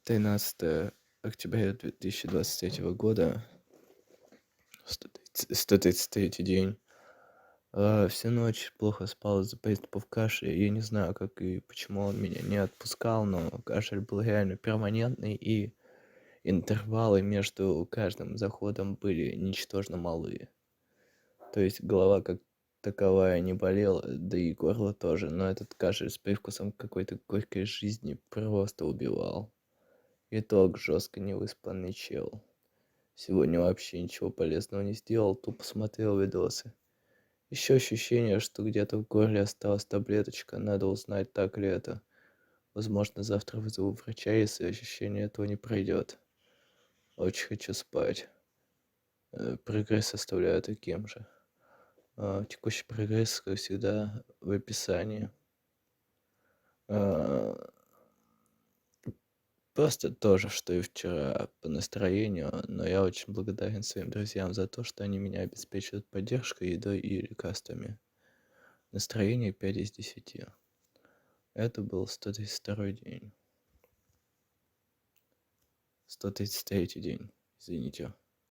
13 октября 2023 года, 133 день. Всю ночь плохо спал из-за приступов кашля. Я не знаю, как и почему он меня не отпускал, но кашель был реально перманентный, и интервалы между каждым заходом были ничтожно малые. То есть голова как таковая не болела, да и горло тоже, но этот кашель с привкусом какой-то горькой жизни просто убивал. Итог: жестко невыспанный чел. Сегодня вообще ничего полезного не сделал, тупо смотрел видосы. Еще ощущение, что где-то в горле осталась таблеточка, надо узнать, так ли это. Возможно, завтра вызову врача, если ощущение этого не пройдет. Очень хочу спать. Прогресс оставляю таким же. Текущий прогресс, как всегда, в описании. А, Просто то же, что и вчера по настроению, но я очень благодарен своим друзьям за то, что они меня обеспечивают поддержкой, едой и лекарствами. Настроение 5 из 10. Это был 132 день. 133 день, извините.